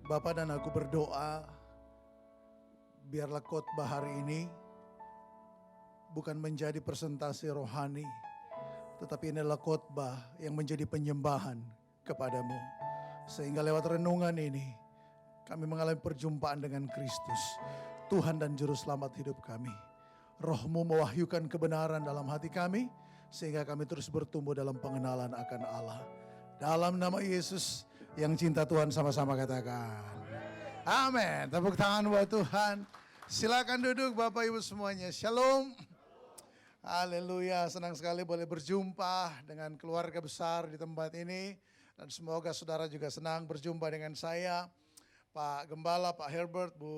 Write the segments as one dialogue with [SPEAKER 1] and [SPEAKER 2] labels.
[SPEAKER 1] Bapa dan aku berdoa, biarlah khotbah hari ini bukan menjadi presentasi rohani, tetapi inilah khotbah yang menjadi penyembahan kepadamu. Sehingga lewat renungan ini, kami mengalami perjumpaan dengan Kristus, Tuhan dan Juru Selamat hidup kami. Roh-Mu mewahyukan kebenaran dalam hati kami, sehingga kami terus bertumbuh dalam pengenalan akan Allah. Dalam nama Yesus yang cinta Tuhan, sama-sama katakan amin. Tepuk tangan buat Tuhan. Silakan duduk Bapak Ibu semuanya. Shalom. Haleluya, senang sekali boleh berjumpa dengan keluarga besar di tempat ini. Dan semoga saudara juga senang berjumpa dengan saya. Pak Gembala, Pak Herbert, Bu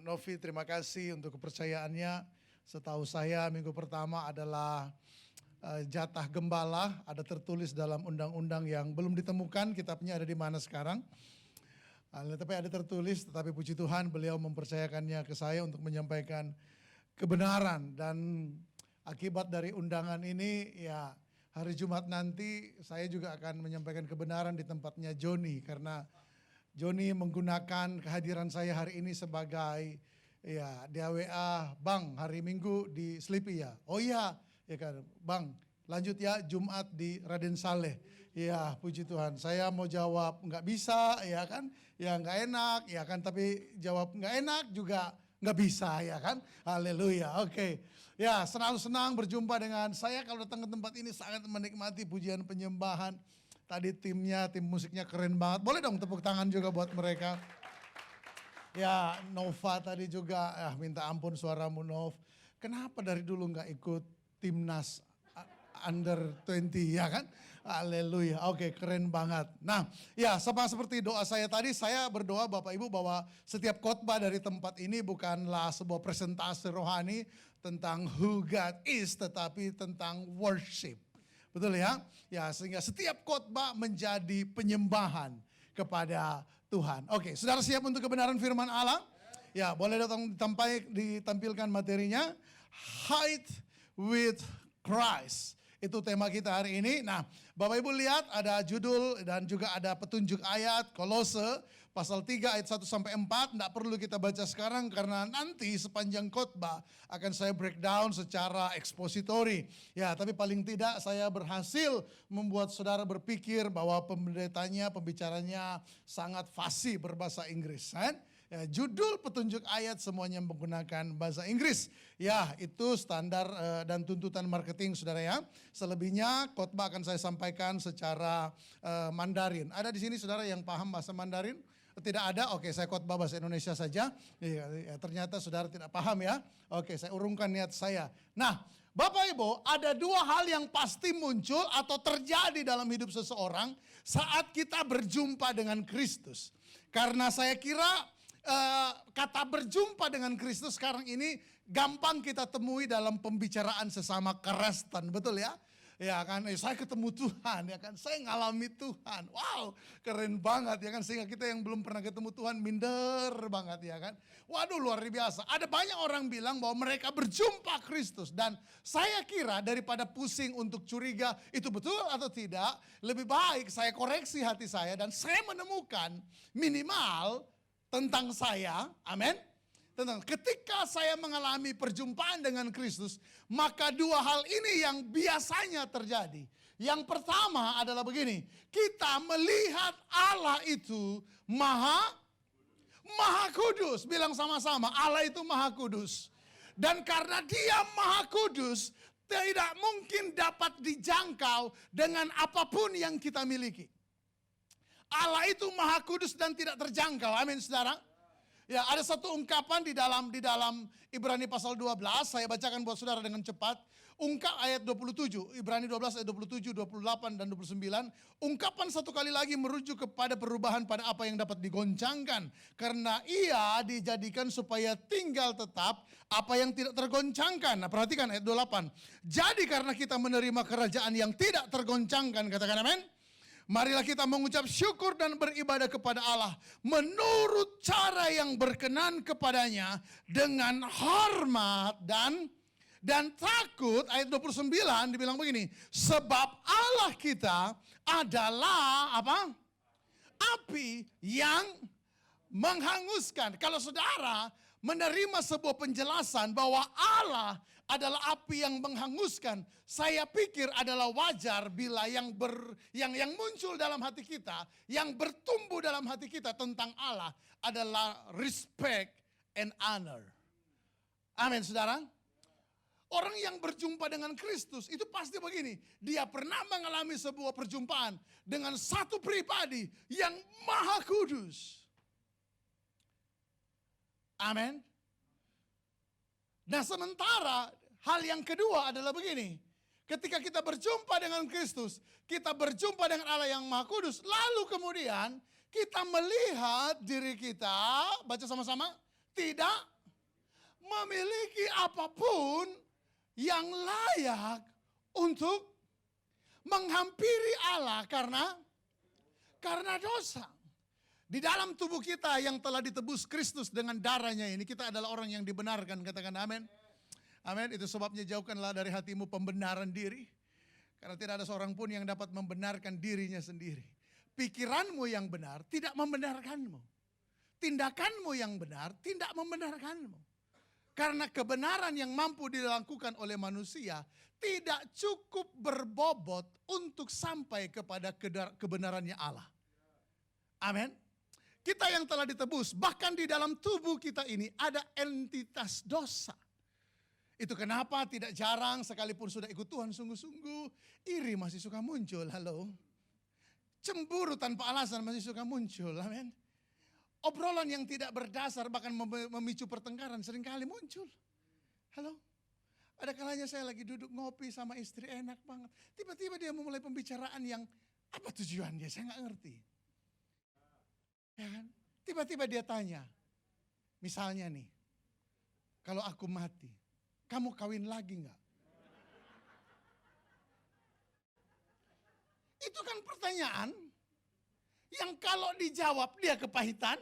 [SPEAKER 1] Novi, terima kasih untuk kepercayaannya. Setahu saya minggu pertama adalah jatah gembala, ada tertulis dalam undang-undang yang belum ditemukan, kitabnya ada di mana sekarang. Tapi ada tertulis, tetapi puji Tuhan beliau mempercayakannya ke saya untuk menyampaikan kebenaran. Dan akibat dari undangan ini, ya hari Jumat nanti saya juga akan menyampaikan kebenaran di tempatnya Joni. Karena Joni menggunakan kehadiran saya hari ini sebagai ya DAWA Bang hari Minggu di Sleepy ya. Oh iya, ya kan, Bang, lanjut ya Jumat di Raden Saleh. Ya, puji Tuhan. Saya mau jawab nggak bisa, ya kan? Ya nggak enak, ya kan? Tapi jawab nggak enak juga nggak bisa, ya kan? Haleluya. Oke. Ya, selalu senang berjumpa dengan saya. Kalau datang ke tempat ini sangat menikmati pujian penyembahan. Tadi tim musiknya keren banget. Boleh dong tepuk tangan juga buat mereka. Ya, Nova tadi juga, minta ampun suaramu Nov. Kenapa dari dulu nggak ikut timnas under 20 ya kan? Haleluya. Oke, keren banget. Nah, ya sama seperti doa saya tadi, saya berdoa Bapak Ibu bahwa setiap khotbah dari tempat ini bukanlah sebuah presentasi rohani tentang who God is, tetapi tentang worship. Betul ya? Ya, sehingga setiap khotbah menjadi penyembahan kepada Tuhan. Oke, saudara siap untuk kebenaran firman Allah? Ya, boleh ditampilkan materinya. Hide with Christ. Itu tema kita hari ini. Nah, Bapak Ibu lihat ada judul dan juga ada petunjuk ayat Kolose pasal 3 ayat 1 sampai 4. Tidak perlu kita baca sekarang karena nanti sepanjang khotbah akan saya breakdown secara ekspositori. Ya, tapi paling tidak saya berhasil membuat saudara berpikir bahwa pembicaranya sangat fasih berbahasa Inggris, kan? Ya, judul petunjuk ayat semuanya menggunakan bahasa Inggris. Ya, itu standar dan tuntutan marketing saudara ya. Selebihnya khotbah akan saya sampaikan secara Mandarin. Ada di sini saudara yang paham bahasa Mandarin? Tidak ada? Oke, saya khotbah bahasa Indonesia saja. Ya, ternyata saudara tidak paham ya. Oke, saya urungkan niat saya. Nah, Bapak Ibu, ada dua hal yang pasti muncul atau terjadi dalam hidup seseorang saat kita berjumpa dengan Kristus. Karena saya kira kata berjumpa dengan Kristus sekarang ini gampang kita temui dalam pembicaraan sesama Kristen, betul ya? Ya kan, saya ketemu Tuhan, ya kan, saya ngalami Tuhan, wow, keren banget ya kan, sehingga kita yang belum pernah ketemu Tuhan minder banget ya kan. Waduh luar biasa, ada banyak orang bilang bahwa mereka berjumpa Kristus dan saya kira daripada pusing untuk curiga itu betul atau tidak, lebih baik saya koreksi hati saya dan saya menemukan minimal tentang saya, amin. Tentang ketika saya mengalami perjumpaan dengan Kristus, maka dua hal ini yang biasanya terjadi. Yang pertama adalah begini, kita melihat Allah itu maha kudus. Bilang sama-sama, Allah itu maha kudus. Dan karena dia maha kudus, tidak mungkin dapat dijangkau dengan apapun yang kita miliki. Allah itu maha kudus dan tidak terjangkau. Amin saudara. Ya, ada satu ungkapan di dalam Ibrani pasal 12. Saya bacakan buat saudara dengan cepat. Ungkap ayat 27. Ibrani 12 ayat 27, 28 dan 29. Ungkapan satu kali lagi merujuk kepada perubahan pada apa yang dapat digoncangkan. Karena ia dijadikan supaya tinggal tetap apa yang tidak tergoncangkan. Nah, perhatikan ayat 28. Jadi karena kita menerima kerajaan yang tidak tergoncangkan, katakan amin. Marilah kita mengucap syukur dan beribadah kepada Allah menurut cara yang berkenan kepadanya dengan hormat dan takut. Ayat 29 dibilang begini, sebab Allah kita adalah apa? Api yang menghanguskan. Kalau saudara menerima sebuah penjelasan bahwa Allah adalah api yang menghanguskan, saya pikir adalah wajar bila yang muncul dalam hati kita, yang bertumbuh dalam hati kita tentang Allah adalah respect and honor. Amin, saudara. Orang yang berjumpa dengan Kristus itu pasti begini. Dia pernah mengalami sebuah perjumpaan dengan satu pribadi yang maha kudus. Amin. Nah, sementara hal yang kedua adalah begini. Ketika kita berjumpa dengan Kristus, kita berjumpa dengan Allah yang maha kudus. Lalu kemudian kita melihat diri kita, baca sama-sama, tidak memiliki apapun yang layak untuk menghampiri Allah karena dosa. Di dalam tubuh kita yang telah ditebus Kristus dengan darahnya ini, kita adalah orang yang dibenarkan, katakan amin. Amin, itu sebabnya jauhkanlah dari hatimu pembenaran diri. Karena tidak ada seorang pun yang dapat membenarkan dirinya sendiri. Pikiranmu yang benar tidak membenarkanmu. Tindakanmu yang benar tidak membenarkanmu. Karena kebenaran yang mampu dilakukan oleh manusia tidak cukup berbobot untuk sampai kepada kebenarannya Allah. Amin. Kita yang telah ditebus, bahkan di dalam tubuh kita ini ada entitas dosa. Itu kenapa tidak jarang sekalipun sudah ikut Tuhan sungguh-sungguh, iri masih suka muncul, halo. Cemburu tanpa alasan masih suka muncul, amin. Obrolan yang tidak berdasar bahkan memicu pertengkaran seringkali muncul. Halo. Ada kalanya saya lagi duduk ngopi sama istri enak banget. Tiba-tiba dia memulai pembicaraan yang apa tujuannya saya nggak ngerti. Ya kan? Tiba-tiba dia tanya. Misalnya nih. Kalau aku mati, kamu kawin lagi nggak? Itu kan pertanyaan yang kalau dijawab dia kepahitan,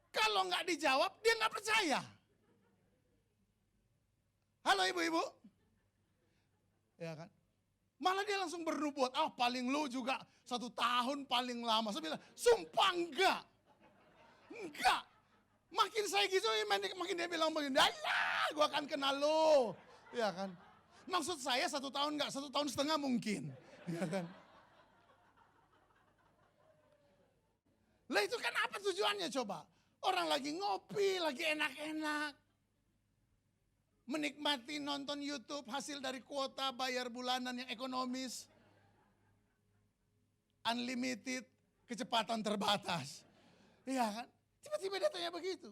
[SPEAKER 1] kalau nggak dijawab dia nggak percaya. Halo ibu-ibu, ya kan? Malah dia langsung bernubuat, paling lu juga 1 tahun paling lama. Saya bilang, sumpah enggak. Makin saya gitu, makin dia bilang begini, alah gue akan kenal lu. Ya kan? Maksud saya 1 tahun enggak, 1,5 tahun mungkin. Ya kan? Lah itu kan apa tujuannya coba? Orang lagi ngopi, lagi enak-enak. Menikmati nonton YouTube hasil dari kuota bayar bulanan yang ekonomis. Unlimited, kecepatan terbatas. Iya kan? Tiba-tiba dia tanya begitu.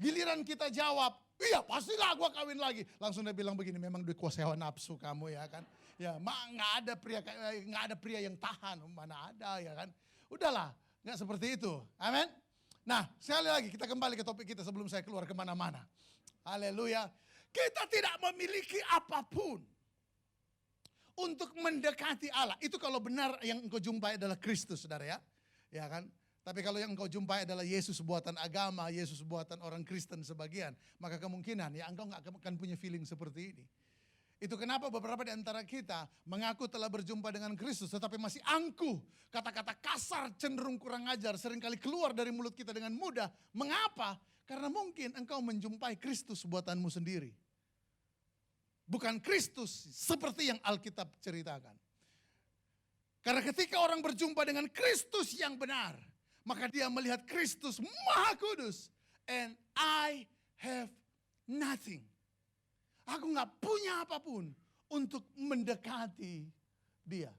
[SPEAKER 1] Giliran kita jawab, iya pastilah gua kawin lagi. Langsung dia bilang begini, memang dikuasai hawa nafsu kamu ya kan. Ya nggak ada pria yang tahan, mana ada ya kan. Udahlah, nggak seperti itu. Amin. Nah sekali lagi kita kembali ke topik kita sebelum saya keluar kemana-mana. Haleluya. Kita tidak memiliki apapun untuk mendekati Allah. Itu kalau benar yang engkau jumpai adalah Kristus, saudara ya. Ya kan? Tapi kalau yang engkau jumpai adalah Yesus buatan agama, Yesus buatan orang Kristen sebagian, maka kemungkinan ya engkau nggak akan punya feeling seperti ini. Itu kenapa beberapa di antara kita mengaku telah berjumpa dengan Kristus tetapi masih angkuh. Kata-kata kasar cenderung kurang ajar seringkali keluar dari mulut kita dengan mudah. Mengapa? Karena mungkin engkau menjumpai Kristus buatanmu sendiri. Bukan Kristus seperti yang Alkitab ceritakan. Karena ketika orang berjumpa dengan Kristus yang benar, maka dia melihat Kristus Maha Kudus. And I have nothing. Aku gak punya apapun untuk mendekati dia.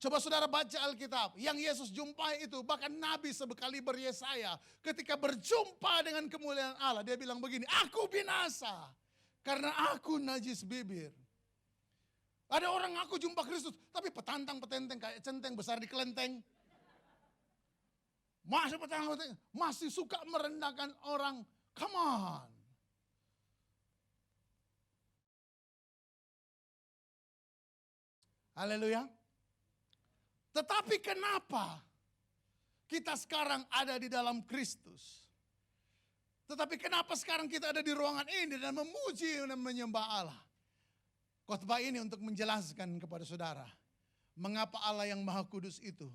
[SPEAKER 1] Coba saudara baca Alkitab, yang Yesus jumpai itu bahkan Nabi sebekaliber Yesaya ketika berjumpa dengan kemuliaan Allah, dia bilang begini, aku binasa karena aku najis bibir. Ada orang aku jumpa Kristus, tapi petantang-petenteng kayak centeng besar di kelenteng. Masih petantang-petenteng, masih suka merendahkan orang, come on. Haleluya. Tetapi kenapa kita sekarang ada di dalam Kristus? Tetapi kenapa sekarang kita ada di ruangan ini dan memuji dan menyembah Allah? Khotbah ini untuk menjelaskan kepada saudara, mengapa Allah yang Maha Kudus itu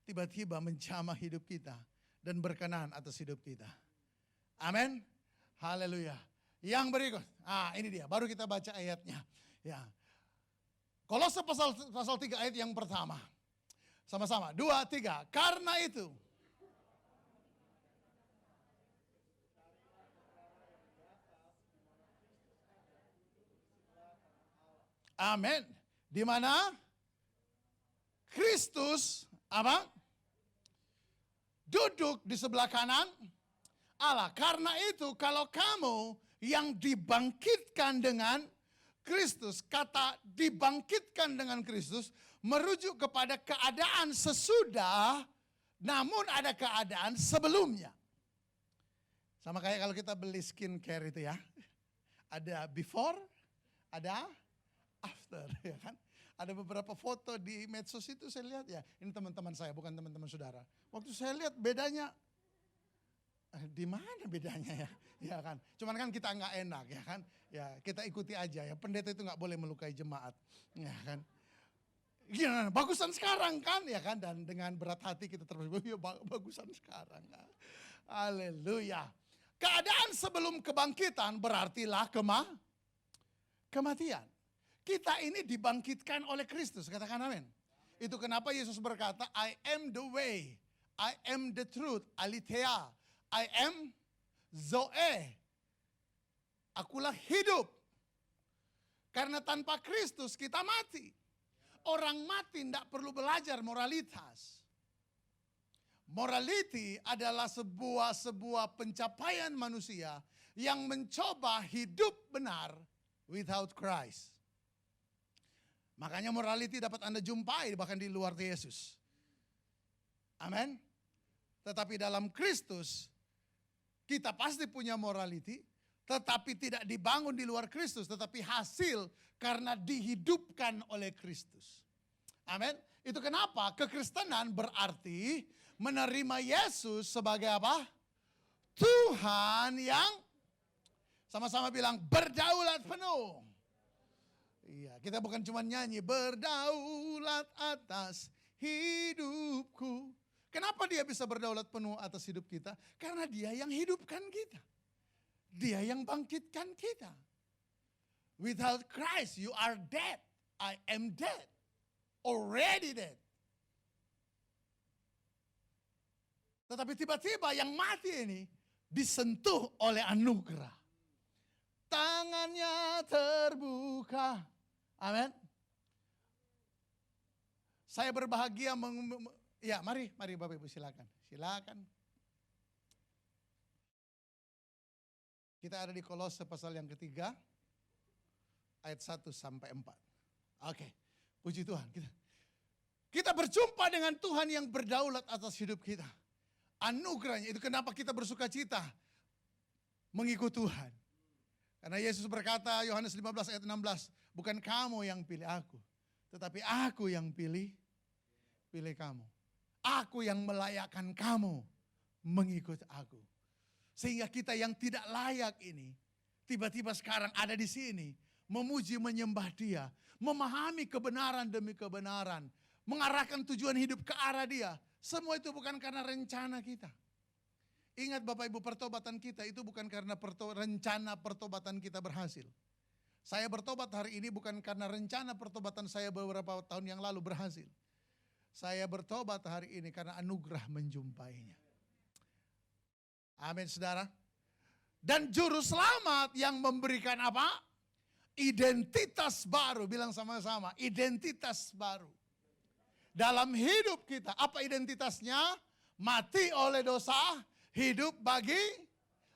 [SPEAKER 1] tiba-tiba menjamah hidup kita dan berkenan atas hidup kita. Amin. Haleluya. Yang berikut, ini dia, baru kita baca ayatnya. Ya. Kolose pasal 3 ayat yang pertama. Sama-sama, 2, 3. Karena itu. Amin. Di mana Kristus apa? Duduk di sebelah kanan Allah. Karena itu kalau kamu yang dibangkitkan dengan Kristus, kata dibangkitkan dengan Kristus merujuk kepada keadaan sesudah, namun ada keadaan sebelumnya. Sama kayak kalau kita beli skincare itu ya. Ada before, ada after, ya kan? Ada beberapa foto di medsos itu saya lihat ya. Ini teman-teman saya, bukan teman-teman saudara. Waktu saya lihat bedanya, di mana bedanya ya? Ya kan. Cuman kan kita nggak enak ya kan. Ya kita ikuti aja ya. Pendeta itu nggak boleh melukai jemaat, ya kan. Ya, bagusan sekarang kan ya kan. Dan dengan berat hati kita terus ya, bagusan sekarang. Haleluya. Keadaan sebelum kebangkitan berartilah kematian. Kita ini dibangkitkan oleh Kristus, katakan amin. Itu kenapa Yesus berkata, I am the way, I am the truth, aletheia, I am Zoe. Akulah hidup. Karena tanpa Kristus kita mati. Orang mati tidak perlu belajar moralitas. Morality adalah sebuah pencapaian manusia yang mencoba hidup benar without Christ. Makanya morality dapat Anda jumpai bahkan di luar Yesus. Amin. Tetapi dalam Kristus kita pasti punya morality, tetapi tidak dibangun di luar Kristus, tetapi hasil karena dihidupkan oleh Kristus. Amin. Itu kenapa kekristenan berarti menerima Yesus sebagai apa? Tuhan yang sama-sama bilang berdaulat penuh. Iya, kita bukan cuma nyanyi berdaulat atas hidupku. Kenapa dia bisa berdaulat penuh atas hidup kita? Karena dia yang hidupkan kita. Dia yang bangkitkan kita. Without Christ you are dead. I am dead. Already dead. Tetapi tiba-tiba yang mati ini disentuh oleh anugerah. Tangannya terbuka. Amin. Saya berbahagia ya, mari Bapak Ibu silakan. Silakan. Kita ada di Kolose pasal yang ketiga ayat 1 sampai 4. Oke. Puji Tuhan. Kita berjumpa dengan Tuhan yang berdaulat atas hidup kita. Anugerahnya itu kenapa kita bersuka cita mengikut Tuhan. Karena Yesus berkata Yohanes 15 ayat 16, bukan kamu yang pilih aku, tetapi aku yang pilih kamu. Aku yang melayakkan kamu mengikut aku. Sehingga kita yang tidak layak ini tiba-tiba sekarang ada di sini, memuji menyembah Dia, memahami kebenaran demi kebenaran, mengarahkan tujuan hidup ke arah Dia. Semua itu bukan karena rencana kita. Ingat Bapak Ibu, pertobatan kita itu bukan karena rencana pertobatan kita berhasil. Saya bertobat hari ini bukan karena rencana pertobatan saya beberapa tahun yang lalu berhasil. Saya bertobat hari ini karena anugerah menjumpainya. Amin saudara. Dan juru selamat yang memberikan apa? Identitas baru. Bilang sama-sama, identitas baru. Dalam hidup kita, apa identitasnya? Mati oleh dosa, hidup bagi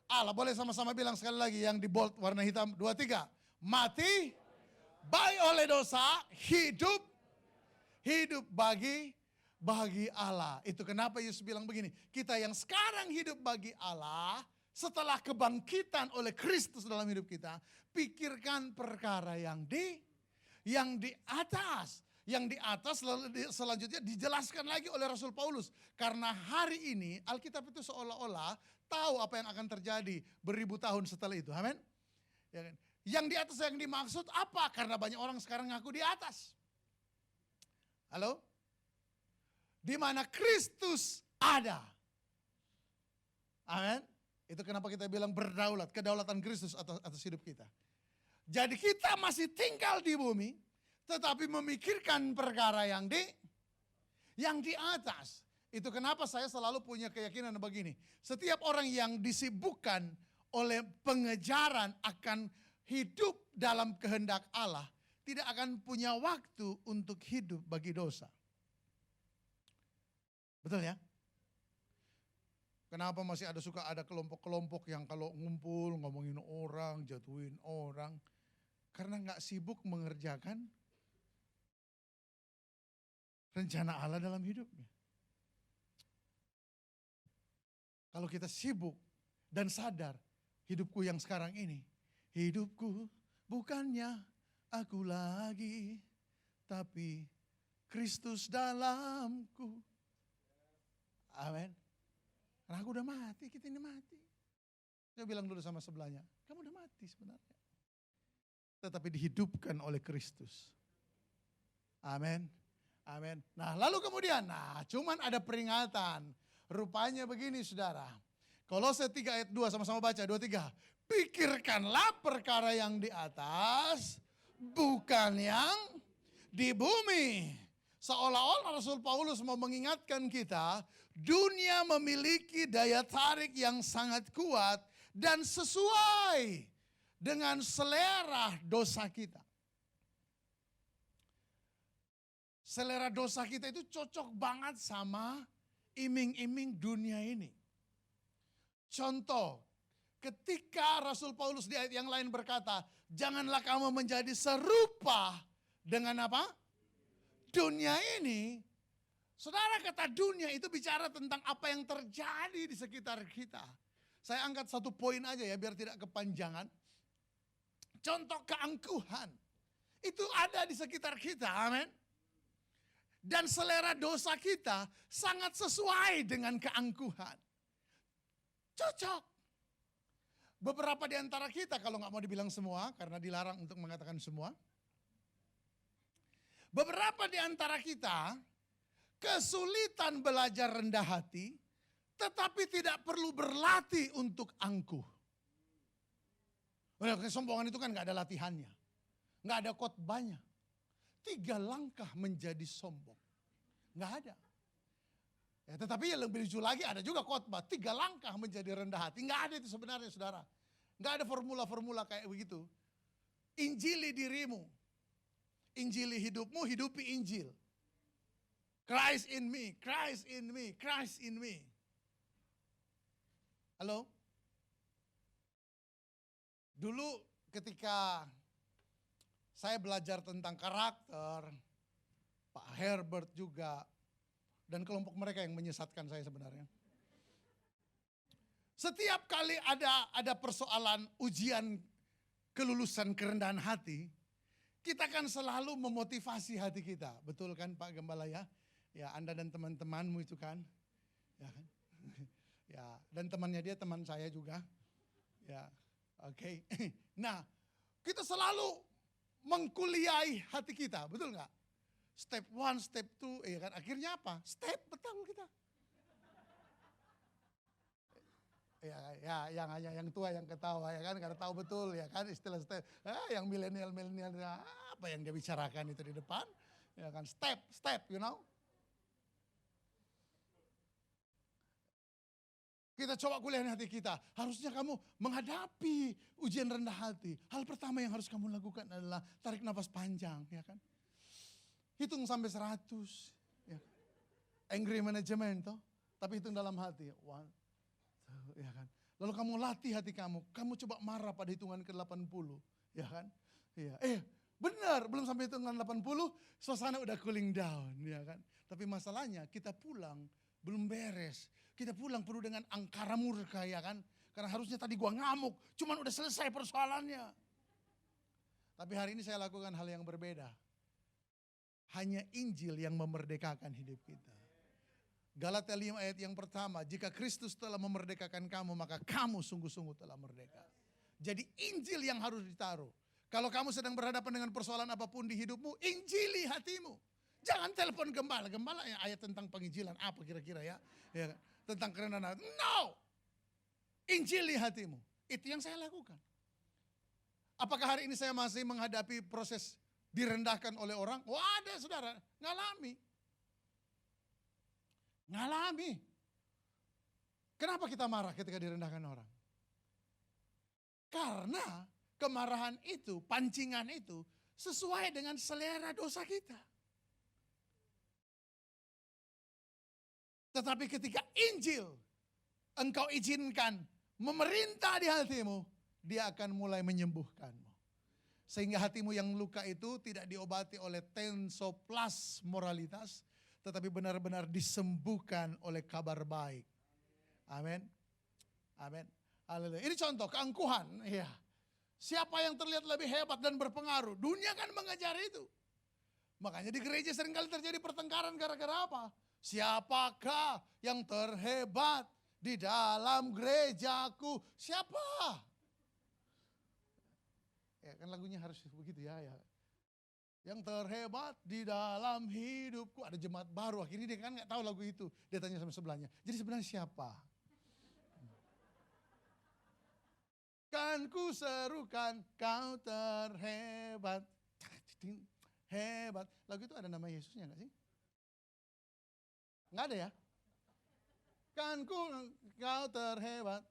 [SPEAKER 1] Allah. Boleh sama-sama bilang sekali lagi yang di bold warna hitam. 2, 3. Mati baik oleh dosa, hidup bagi Allah. Itu kenapa Yesus bilang begini. Kita yang sekarang hidup bagi Allah, setelah kebangkitan oleh Kristus dalam hidup kita, pikirkan perkara yang di atas. Yang di atas selanjutnya dijelaskan lagi oleh Rasul Paulus. Karena hari ini Alkitab itu seolah-olah tahu apa yang akan terjadi beribu tahun setelah itu. Amin. Ya kan? Yang di atas yang dimaksud apa? Karena banyak orang sekarang ngaku di atas. Halo? di mana Kristus ada. Amin. Itu kenapa kita bilang berdaulat, kedaulatan Kristus atas hidup kita. Jadi kita masih tinggal di bumi, tetapi memikirkan perkara yang di atas. Itu kenapa saya selalu punya keyakinan begini. Setiap orang yang disibukkan oleh pengejaran akan hidup dalam kehendak Allah, tidak akan punya waktu untuk hidup bagi dosa. Betul ya? Kenapa masih suka ada kelompok-kelompok yang kalau ngumpul ngomongin orang, jatuhin orang. Karena gak sibuk mengerjakan rencana Allah dalam hidupnya. Kalau kita sibuk dan sadar hidupku yang sekarang ini, hidupku bukannya aku lagi, tapi Kristus dalamku. Amin. Karena aku udah mati, kita ini mati. Saya bilang dulu sama sebelahnya, kamu udah mati sebenarnya. Tetapi dihidupkan oleh Kristus. Amin. Amin. Nah lalu kemudian, cuman ada peringatan. Rupanya begini saudara. Kolose 3 ayat 2 sama-sama baca, 2, 3. Pikirkanlah perkara yang di atas, bukan yang di bumi. Seolah-olah Rasul Paulus mau mengingatkan kita, dunia memiliki daya tarik yang sangat kuat dan sesuai dengan selera dosa kita. Selera dosa kita itu cocok banget sama iming-iming dunia ini. Contoh, ketika Rasul Paulus di ayat yang lain berkata, janganlah kamu menjadi serupa dengan apa? Dunia ini. Saudara, kata dunia itu bicara tentang apa yang terjadi di sekitar kita. Saya angkat satu poin aja ya biar tidak kepanjangan. Contoh keangkuhan. Itu ada di sekitar kita, amin. Dan selera dosa kita sangat sesuai dengan keangkuhan. Cocok. Beberapa di antara kita, kalau nggak mau dibilang semua, karena dilarang untuk mengatakan semua. Beberapa di antara kita kesulitan belajar rendah hati, tetapi tidak perlu berlatih untuk angkuh. Kesombongan itu kan nggak ada latihannya, nggak ada khotbahnya. 3 langkah menjadi sombong, nggak ada. Ya, tetapi yang lebih lucu lagi ada juga khotbah 3 langkah menjadi rendah hati. Nggak ada itu sebenarnya saudara. Nggak ada formula-formula kayak begitu. Injili dirimu. Injili hidupmu, hidupi Injil. Christ in me, Christ in me, Christ in me. Halo? Dulu ketika saya belajar tentang karakter, Pak Herbert juga, dan kelompok mereka yang menyesatkan saya sebenarnya. Setiap kali ada persoalan ujian kelulusan kerendahan hati, kita kan selalu memotivasi hati kita. Betul kan Pak Gembala ya? Ya Anda dan teman-temanmu itu kan. Ya kan? Ya, dan temannya dia teman saya juga. Ya, oke. Nah, kita selalu mengkuliahi hati kita, betul nggak? Step 1, step 2, ya kan? Akhirnya apa? Step, betul kita. Ya, yang tua yang ketawa ya kan, karena tahu betul ya kan istilah step. Yang milenial apa yang dia bicarakan itu di depan, ya kan step, you know. Kita coba kuliah hati kita. Harusnya kamu menghadapi ujian rendah hati. Hal pertama yang harus kamu lakukan adalah tarik nafas panjang, ya kan. Hitung sampai 100, ya. Angry management toh, tapi hitung dalam hati. 1, 2, ya kan. Lalu kamu latih hati kamu coba marah pada hitungan ke-80, ya kan. Iya. Benar, belum sampai hitungan 80, suasana udah cooling down, ya kan. Tapi masalahnya kita pulang belum beres. Kita pulang penuh dengan angkara murka, ya kan. Karena harusnya tadi gua ngamuk, cuman udah selesai persoalannya. Tapi hari ini saya lakukan hal yang berbeda. Hanya Injil yang memerdekakan hidup kita. Galatia 5 ayat yang pertama, jika Kristus telah memerdekakan kamu, maka kamu sungguh-sungguh telah merdeka. Jadi Injil yang harus ditaruh. Kalau kamu sedang berhadapan dengan persoalan apapun di hidupmu, Injili hatimu. Jangan telepon gembala. Gembala ya ayat tentang penginjilan apa kira-kira ya? Ya kan? Tentang kerendahan hati. No. Injili hatimu. Itu yang saya lakukan. Apakah hari ini saya masih menghadapi proses direndahkan oleh orang? Oh ada saudara, ngalami. Kenapa kita marah ketika direndahkan orang? Karena kemarahan itu, pancingan itu sesuai dengan selera dosa kita. Tetapi ketika Injil engkau izinkan memerintah di hatimu, dia akan mulai menyembuhkanmu. Sehingga hatimu yang luka itu tidak diobati oleh tensoplas moralitas, tetapi benar-benar disembuhkan oleh kabar baik. Amin. Amin. Haleluya. Ini contoh keangkuhan. Ya. Siapa yang terlihat lebih hebat dan berpengaruh? Dunia kan mengejar itu. Makanya di gereja seringkali terjadi pertengkaran gara-gara apa? Siapakah yang terhebat di dalam gerejaku? Siapa? Ya kan lagunya harus begitu ya. Yang terhebat di dalam hidupku. Ada jemaat baru, akhirnya dia kan gak tahu lagu itu. Dia tanya sama sebelahnya, jadi sebenarnya siapa? Kan ku serukan kau terhebat. Hebat. Lagu itu ada nama Yesusnya gak sih? Nggak ada ya? Kan kau terhebat.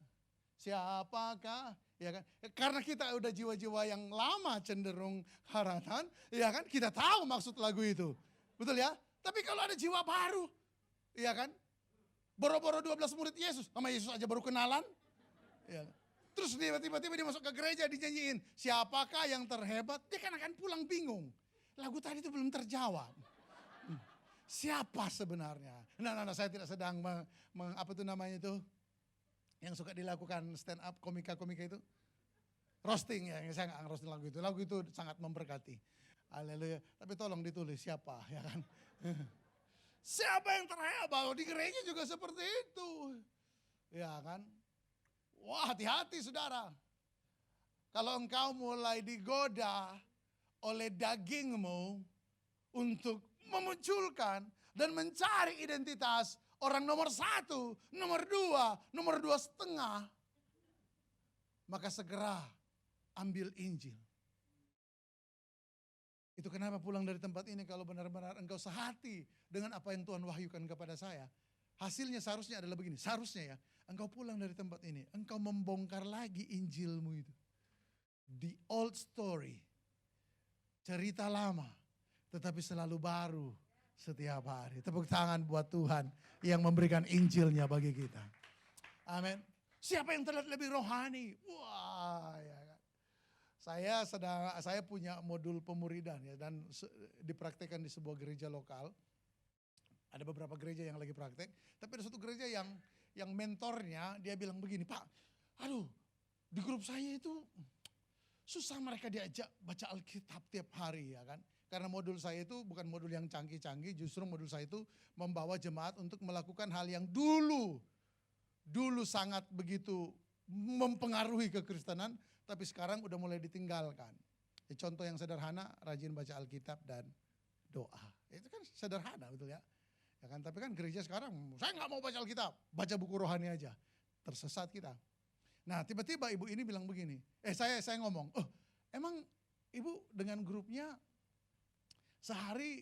[SPEAKER 1] Siapakah? Ya kan? Karena kita udah jiwa-jiwa yang lama cenderung haratan, ya kan? Kita tahu maksud lagu itu. Betul ya? Tapi kalau ada jiwa baru, ya kan? Boro-boro 12 murid Yesus, sama Yesus aja baru kenalan. Ya. Terus tiba-tiba dia masuk ke gereja dinyanyiin, siapakah yang terhebat? Dia kan akan pulang bingung. Lagu tadi itu belum terjawab. Siapa sebenarnya? Nah, saya tidak sedang apa itu namanya itu yang suka dilakukan stand up komika-komika itu roasting ya. Saya nggak roasting lagu itu. Lagu itu sangat memberkati. Haleluya. Tapi tolong ditulis siapa ya kan? Siapa yang terhebat? Di gereja juga seperti itu, ya kan? Wah hati-hati saudara. Kalau engkau mulai digoda oleh dagingmu untuk memunculkan dan mencari identitas orang nomor 1, nomor 2, nomor 2,5, maka segera ambil Injil. Itu kenapa pulang dari tempat ini kalau benar-benar engkau sehati dengan apa yang Tuhan wahyukan kepada saya. Hasilnya seharusnya adalah begini, seharusnya ya, engkau pulang dari tempat ini, engkau membongkar lagi Injilmu itu. The old story, cerita lama, tetapi selalu baru setiap hari. Tepuk tangan buat Tuhan yang memberikan Injilnya bagi kita. Amin. Siapa yang terlihat lebih rohani? Wah, ya kan. Saya punya modul pemuridan ya, dan dipraktekkan di sebuah gereja lokal. Ada beberapa gereja yang lagi praktek, tapi ada satu gereja yang mentornya dia bilang begini, Pak, aduh di grup saya itu susah mereka diajak baca Alkitab tiap hari ya kan. Karena modul saya itu bukan modul yang canggih-canggih, justru modul saya itu membawa jemaat untuk melakukan hal yang dulu sangat begitu mempengaruhi kekristenan, tapi sekarang udah mulai ditinggalkan. Contoh yang sederhana, rajin baca Alkitab dan doa. Itu kan sederhana betul ya. Ya kan, tapi kan gereja sekarang, saya nggak mau baca Alkitab, baca buku rohani aja. Tersesat kita. Nah tiba-tiba ibu ini bilang begini, saya ngomong, emang ibu dengan grupnya sehari,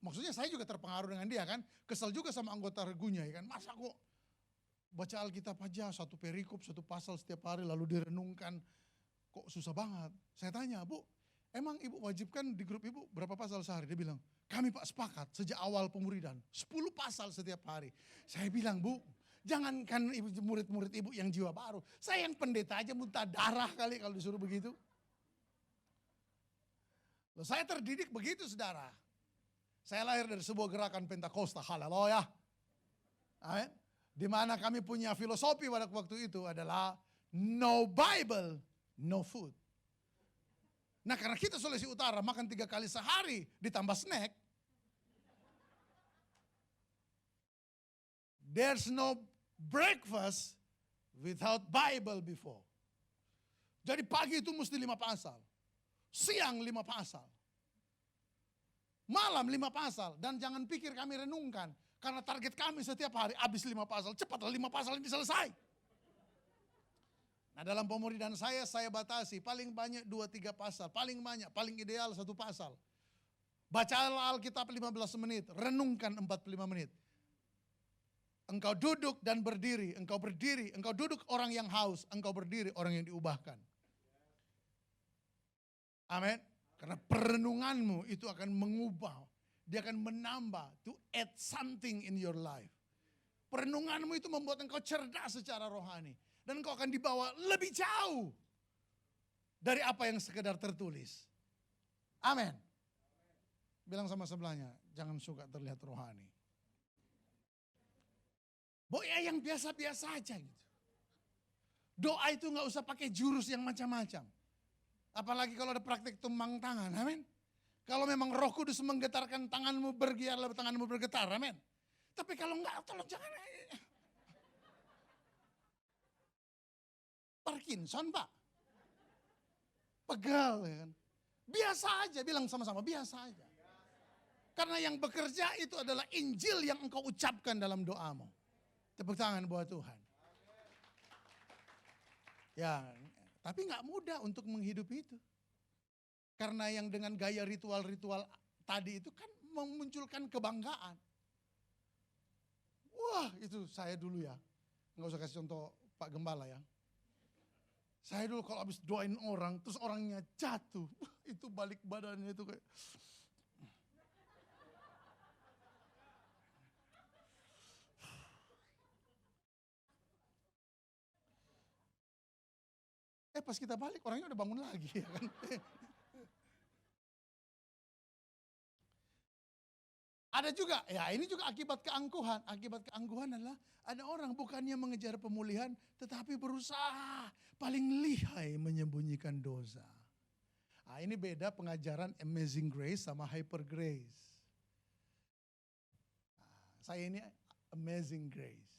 [SPEAKER 1] maksudnya saya juga terpengaruh dengan dia kan, kesel juga sama anggota regunya ya kan, masa kok baca Alkitab aja satu perikop, satu pasal setiap hari lalu direnungkan, kok susah banget. Saya tanya, Bu, emang ibu wajibkan di grup ibu berapa pasal sehari? Dia bilang, kami Pak sepakat sejak awal pemuridan 10 pasal setiap hari. Saya bilang, Bu, jangankan ibu murid-murid ibu yang jiwa baru, saya yang pendeta aja muntah darah kali kalau disuruh begitu. Loh, saya terdidik begitu saudara. Saya lahir dari sebuah gerakan Pentakosta, haleluya. Amin. Di mana kami punya filosofi pada waktu itu adalah no Bible, no food. Nah karena kita Sulawesi Utara makan 3 kali sehari ditambah snack. There's no breakfast without Bible before. Jadi pagi itu mesti 5 pasal. Siang 5 pasal. Malam 5 pasal. Dan jangan pikir kami renungkan. Karena target kami setiap hari habis 5 pasal. Cepatlah 5 pasal ini selesai. Nah dalam pemuridan saya batasi paling banyak 2-3 pasal. Paling banyak, paling ideal 1 pasal. Bacalah Alkitab 15 menit, renungkan 45 menit. Engkau duduk dan berdiri, engkau berdiri, engkau duduk orang yang haus, engkau berdiri orang yang diubahkan. Amin. Karena perenunganmu itu akan mengubah, dia akan menambah, to add something in your life. Perenunganmu itu membuat engkau cerdas secara rohani. Dan engkau akan dibawa lebih jauh dari apa yang sekedar tertulis. Amin. Bilang sama sebelahnya, jangan suka terlihat rohani. Ya yang biasa-biasa aja gitu. Doa itu gak usah pakai jurus yang macam-macam. Apalagi kalau ada praktik tumbang tangan, amin. Kalau memang Roh Kudus menggetarkan tanganmu bergiarlah tanganmu bergetar, amin. Tapi kalau enggak, tolong jangan. Parkinson Pak. Pegal ya kan. Biasa aja, bilang sama-sama biasa aja. Karena yang bekerja itu adalah Injil yang engkau ucapkan dalam doamu. Tepuk tangan buat Tuhan. Ya, tapi gak mudah untuk menghidupi itu. Karena yang dengan gaya ritual-ritual tadi itu kan memunculkan kebanggaan. Wah itu saya dulu ya. Gak usah kasih contoh Pak Gembala ya. Saya dulu kalau habis doain orang, terus orangnya jatuh. Itu balik badannya itu kayak. Pas kita balik orangnya udah bangun lagi ya kan. Ada juga, ya ini juga akibat keangkuhan. Akibat keangkuhan adalah ada orang bukannya mengejar pemulihan tetapi berusaha paling lihai menyembunyikan dosa. Nah, ini beda pengajaran Amazing Grace sama Hyper Grace. Nah, saya ini Amazing Grace.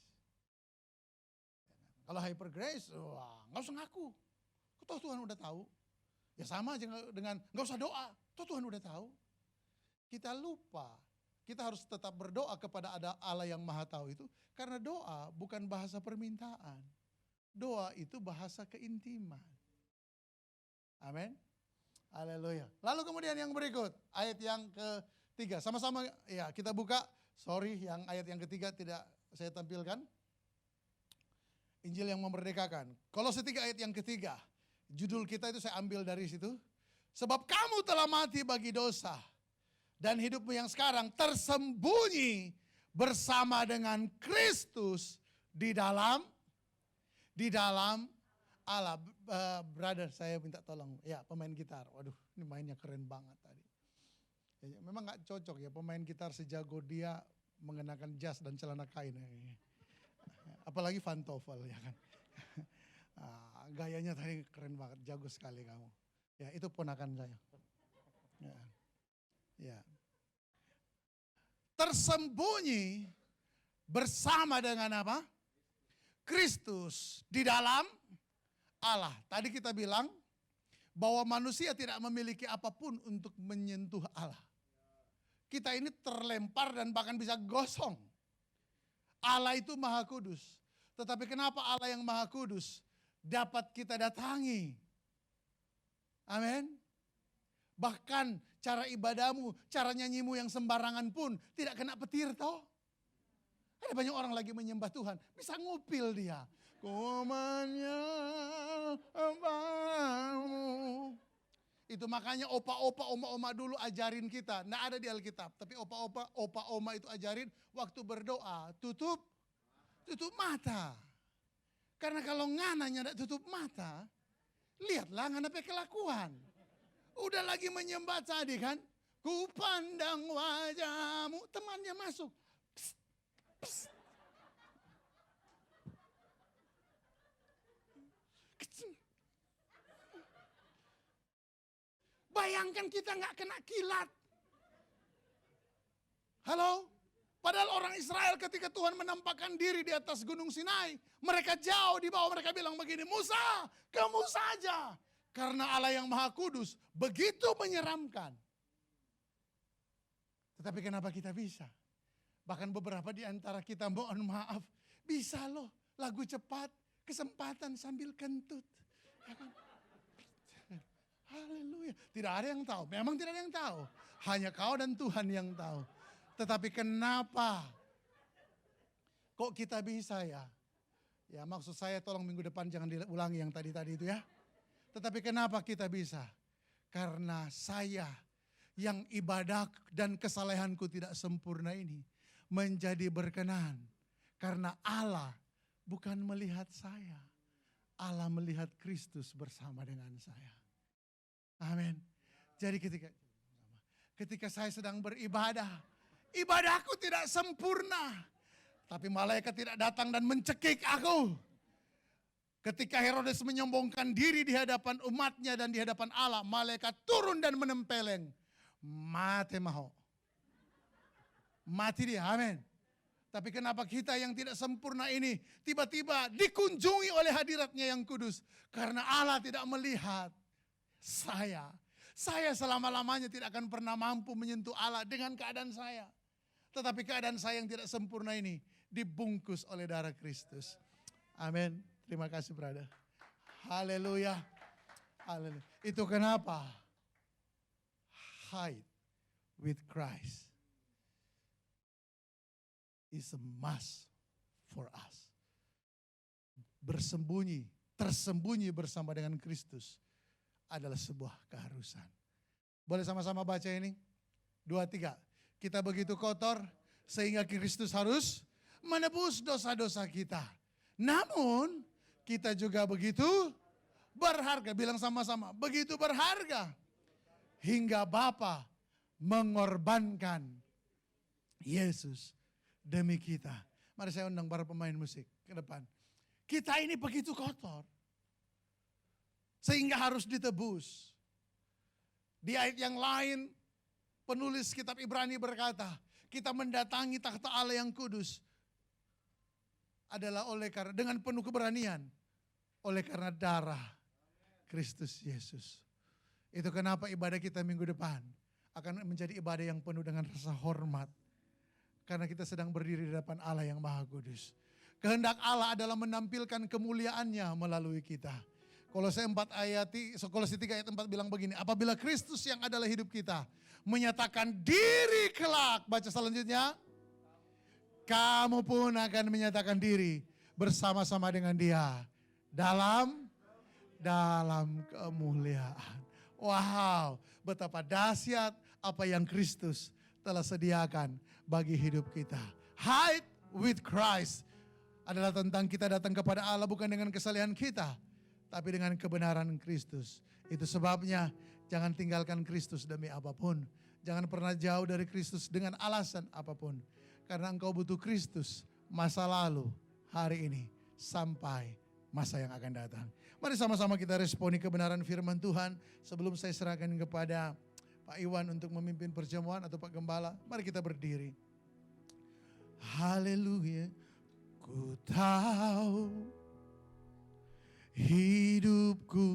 [SPEAKER 1] Kalau Hyper Grace, wah gak usah ngaku. Toh Tuhan udah tahu. Ya sama aja dengan gak usah doa. Toh Tuhan udah tahu. Kita lupa. Kita harus tetap berdoa kepada Allah yang Maha Tahu itu. Karena doa bukan bahasa permintaan. Doa itu bahasa keintiman. Amin. Haleluya. Lalu kemudian yang berikut. Ayat yang ketiga. Sama-sama ya kita buka. Sorry yang ayat yang ketiga tidak saya tampilkan. Injil yang memerdekakan. Kolose 3 ayat yang ketiga. Judul kita itu saya ambil dari situ. Sebab kamu telah mati bagi dosa. Dan hidupmu yang sekarang tersembunyi bersama dengan Kristus di dalam Allah. Brother saya minta tolong. Ya pemain gitar. Waduh ini mainnya keren banget tadi. Ya, memang gak cocok ya pemain gitar sejago dia mengenakan jas dan celana kain. Apalagi Van Toffel ya kan. Gayanya tadi keren banget, jago sekali kamu. Ya itu ponakan saya. Ya. Tersembunyi bersama dengan apa? Kristus di dalam Allah. Tadi kita bilang bahwa manusia tidak memiliki apapun untuk menyentuh Allah. Kita ini terlempar dan bahkan bisa gosong. Allah itu Maha Kudus. Tetapi kenapa Allah yang Maha Kudus dapat kita datangi? Amin. Bahkan cara ibadahmu, cara nyanyimu yang sembarangan pun tidak kena petir toh. Ada banyak orang lagi menyembah Tuhan, bisa ngupil dia. Ku menyembahmu. Itu makanya opa-opa, oma-oma dulu ajarin kita. Nggak ada di Alkitab, tapi opa-opa, opa-oma itu ajarin waktu berdoa, tutup mata. Karena kalau ngananya tidak tutup mata, lihatlah ngana pe kelakuan. Udah lagi menyembah tadi kan, ku pandang wajahmu, temannya masuk. Psst, psst. Bayangkan kita nggak kena kilat. Halo? Padahal orang Israel ketika Tuhan menampakkan diri di atas gunung Sinai. Mereka jauh di bawah, mereka bilang begini, Musa, kamu saja. Karena Allah yang Maha Kudus begitu menyeramkan.
[SPEAKER 2] Tetapi kenapa kita bisa? Bahkan beberapa di antara kita, mohon maaf, bisa loh lagu cepat, kesempatan sambil kentut. Ya kan? Haleluya. Tidak ada yang tahu, memang tidak ada yang tahu. Hanya kau dan Tuhan yang tahu. Tetapi kenapa kok kita bisa ya? Ya maksud saya tolong minggu depan jangan diulangi yang tadi-tadi itu ya. Tetapi kenapa kita bisa? Karena saya yang ibadah dan kesalehanku tidak sempurna ini menjadi berkenan. Karena Allah bukan melihat saya. Allah melihat Kristus bersama dengan saya. Amin. Jadi ketika saya sedang beribadah, ibadahku tidak sempurna. Tapi malaikat tidak datang dan mencekik aku. Ketika Herodes menyombongkan diri di hadapan umatnya dan di hadapan Allah, malaikat turun dan menempeleng. Mati maho. Mati dia, amin. Tapi kenapa kita yang tidak sempurna ini tiba-tiba dikunjungi oleh hadiratnya yang kudus? Karena Allah tidak melihat saya. Saya selama-lamanya tidak akan pernah mampu menyentuh Allah dengan keadaan saya. Tetapi keadaan saya yang tidak sempurna ini dibungkus oleh darah Kristus. Amin. Terima kasih, brother. Haleluya. Haleluya. Itu kenapa? Hide with Christ is a must for us. Bersembunyi, tersembunyi bersama dengan Kristus adalah sebuah keharusan. Boleh sama-sama baca ini? 2, 3. Kita begitu kotor sehingga Kristus harus menebus dosa-dosa kita. Namun kita juga begitu berharga. Bilang sama-sama, begitu berharga. Hingga Bapa mengorbankan Yesus demi kita. Mari saya undang para pemain musik ke depan. Kita ini begitu kotor. Sehingga harus ditebus. Di ayat yang lain, penulis kitab Ibrani berkata, kita mendatangi takhta Allah yang kudus adalah dengan penuh keberanian, oleh karena darah Kristus Yesus. Itu kenapa ibadah kita minggu depan akan menjadi ibadah yang penuh dengan rasa hormat. Karena kita sedang berdiri di hadapan Allah yang Maha Kudus. Kehendak Allah adalah menampilkan kemuliaannya melalui kita. Kolose 3 ayat 4 bilang begini, apabila Kristus yang adalah hidup kita menyatakan diri kelak, baca selanjutnya, kamu pun akan menyatakan diri bersama-sama dengan Dia dalam kemuliaan. Wow, betapa dahsyat apa yang Kristus telah sediakan bagi hidup kita. Hide with Christ adalah tentang kita datang kepada Allah bukan dengan kesalehan kita, tapi dengan kebenaran Kristus. Itu sebabnya jangan tinggalkan Kristus demi apapun. Jangan pernah jauh dari Kristus dengan alasan apapun. Karena engkau butuh Kristus masa lalu, hari ini, sampai masa yang akan datang. Mari sama-sama kita responi kebenaran firman Tuhan. Sebelum saya serahkan kepada Pak Iwan untuk memimpin perjamuan atau Pak Gembala, mari kita berdiri. Haleluya. Ku tahu hidupku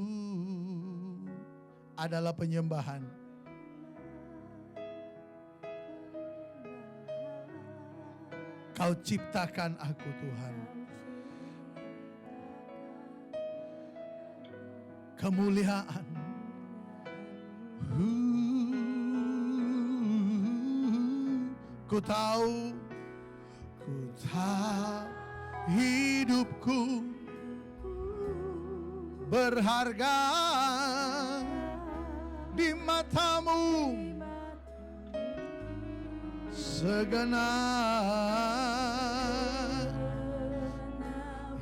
[SPEAKER 2] adalah penyembahan. Kau ciptakan aku Tuhan. Kemuliaan. Ku tahu hidupku berharga di matamu. Segenap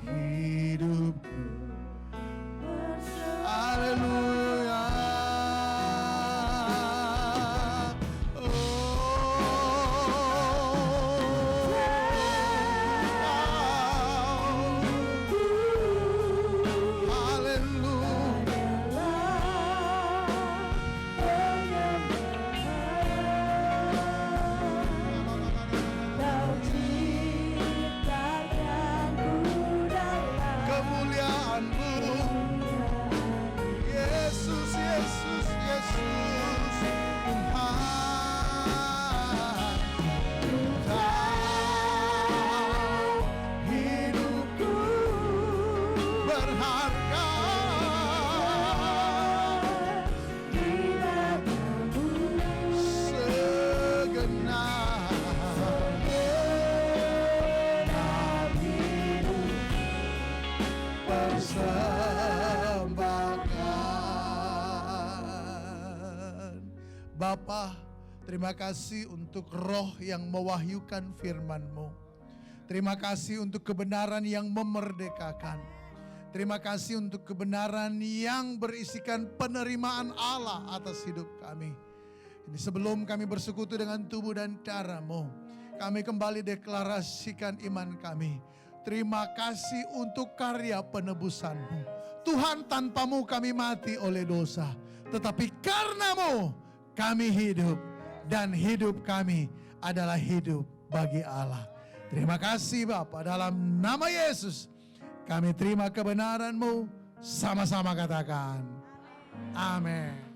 [SPEAKER 2] hidupku. Haleluya.
[SPEAKER 3] Kau
[SPEAKER 2] Bapa, terima kasih untuk roh yang mewahyukan firman-Mu. Terima kasih untuk kebenaran yang memerdekakan. Terima kasih untuk kebenaran yang berisikan penerimaan Allah atas hidup kami. Ini sebelum kami bersekutu dengan tubuh dan darah-Mu, kami kembali deklarasikan iman kami. Terima kasih untuk karya penebusan-Mu. Tuhan, tanpa-Mu kami mati oleh dosa. Tetapi karena-Mu kami hidup. Dan hidup kami adalah hidup bagi Allah. Terima kasih Bapa, dalam nama Yesus kami terima kebenaran-Mu. Sama-sama katakan amin.